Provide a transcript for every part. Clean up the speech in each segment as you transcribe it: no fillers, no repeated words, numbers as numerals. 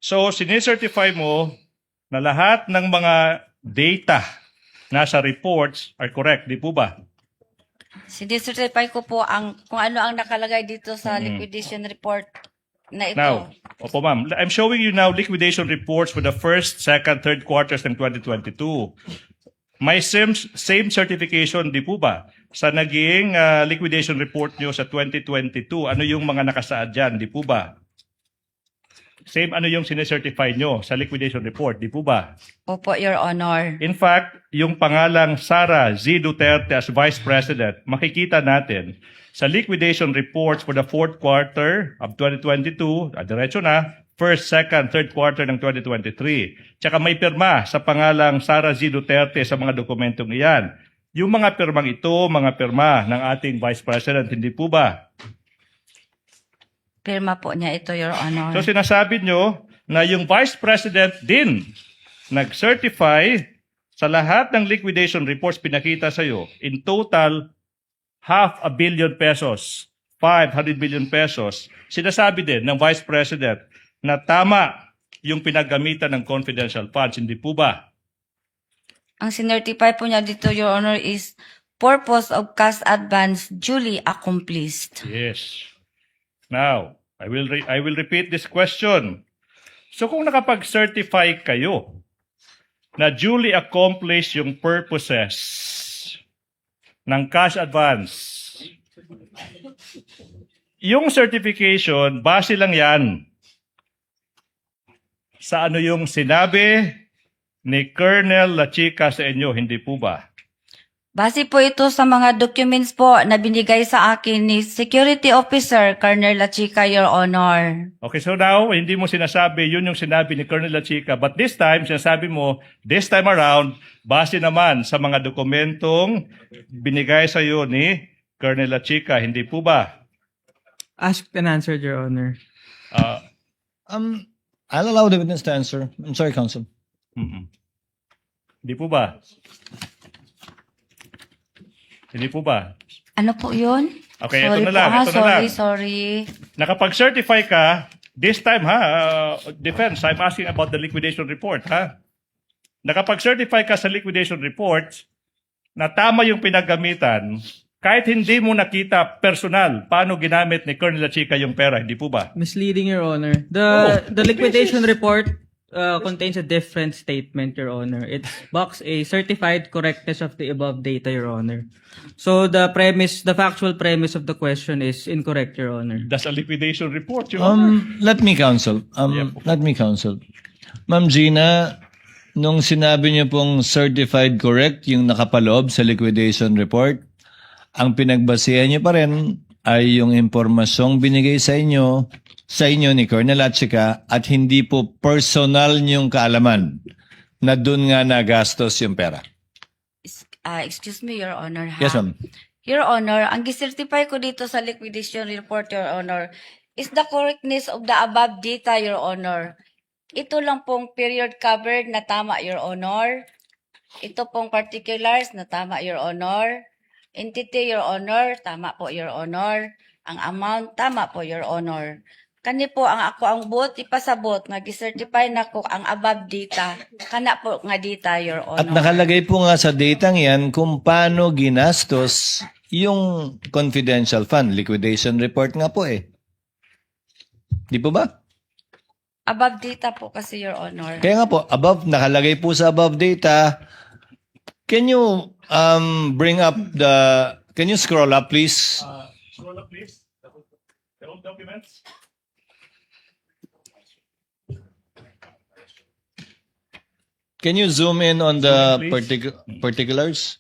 So, sinicertify mo na lahat ng mga data nasa reports are correct, di po ba? Sinicertify ko po kung ano ang nakalagay dito sa liquidation report na ito. Now, opo ma'am, I'm showing you now liquidation reports for the first, second, third quarters ng 2022. May same certification, di po ba? Sa naging liquidation report nyo sa 2022, ano yung mga nakasaad dyan, di po ba? Same ano yung sinicertify nyo sa liquidation report, di po ba? Opo, Your Honor. In fact, yung pangalang Sara Z. Duterte as Vice President, makikita natin sa liquidation reports for the fourth quarter of 2022, diretso na, first, second, third quarter ng 2023. Tsaka may pirma sa pangalang Sara Z. Duterte sa mga dokumentong iyan. Yung mga pirmang ito, mga pirma ng ating Vice President, hindi po ba? Pirma po niya ito, Your Honor. So sinasabi nyo na yung Vice President din nag-certify sa lahat ng liquidation reports pinakita sa iyo. In total, 500 million pesos, 500 million pesos. Sinasabi din ng Vice President na tama yung pinaggamitan ng confidential funds. Hindi po ba? Ang sinertify po niya dito, Your Honor, is purpose of cash advance duly accomplished. Yes. Now, I will repeat this question. So kung nakapag-certify kayo na duly accomplished yung purposes ng cash advance, yung certification, base lang yan sa ano yung sinabi ni Colonel Lachica sa inyo, hindi po ba? Base po ito sa mga documents po na binigay sa akin ni Security Officer Colonel Lachica, Your Honor. Okay, so now, hindi mo sinasabi, yun yung sinabi ni Colonel Lachica. But this time, sinasabi mo, this time around, base naman sa mga dokumentong binigay sa iyo ni Colonel Lachica. Hindi po ba? Asked and answered, Your Honor. I'll allow the witness to answer. I'm sorry, counsel. Hindi po ba? Hindi po ba? Ano po yun? Okay, sorry ito na lang, po, ito na lang. Sorry. Nakapag-certify ka, this time defense, I'm asking about the liquidation report, Nakapag-certify ka sa liquidation report na tama yung pinaggamitan, kahit hindi mo nakita personal paano ginamit ni Colonel Lachica yung pera, hindi po ba? Misleading, Your Honor. The liquidation report contains a different statement, Your Honor. It's box A, certified correctness of the above data, Your Honor. So the factual premise of the question is incorrect, Your Honor. That's a liquidation report, Your Honor. Let me counsel. Let me counsel. Ma'am Gina, nung sinabi niyo pong certified correct yung nakapaloob sa liquidation report, ang pinagbasehan niyo pa rin ay yung impormasyong binigay sa inyo ni Colonel Lachica at hindi po personal niyong kaalaman na doon nga nagastos yung pera. Excuse me, Your Honor. Yes, ma'am. Your Honor, ang gisertify ko dito sa liquidation report, Your Honor, is the correctness of the above data, Your Honor. Ito lang pong period covered na tama, Your Honor. Ito pong particulars na tama, Your Honor. Entity, Your Honor, tama po, Your Honor. Ang amount, tama po, Your Honor. Kani po ang buot ipasabot nga gisertify na ko ang above data kana po nga data, Your Honor. At nakalagay po nga sa datang yan kung paano ginastos yung confidential fund. Liquidation report nga po eh. Di po ba? Above data po kasi, Your Honor. Kaya nga po, nakalagay po sa above data. Can you can you scroll up please? Scroll up, please. The old documents. Can you zoom in on the particulars?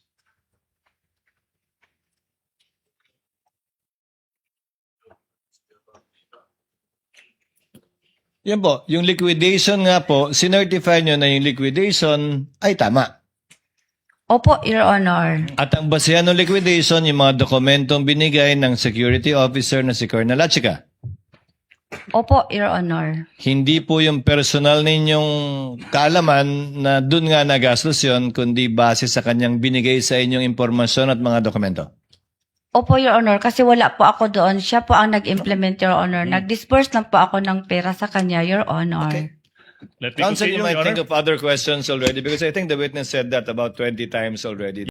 Yan po, yung liquidation nga po, sinertify nyo na yung liquidation ay tama. Opo, Your Honor. At ang basehan ng liquidation, yung mga dokumentong binigay ng security officer na si Colonel Lachica. Opo, Your Honor. Hindi po yung personal ninyong kaalaman na dun nga nagastos yun, kundi base sa kanyang binigay sa inyong impormasyon at mga dokumento. Opo, Your Honor, kasi wala po ako doon. Siya po ang nag-implement, Your Honor. Nag-disperse lang po ako ng pera sa kanya, Your Honor. Okay. Let me Counsel, continue, you might Your think Honor. of other questions already because I think the witness said that about 20 times already.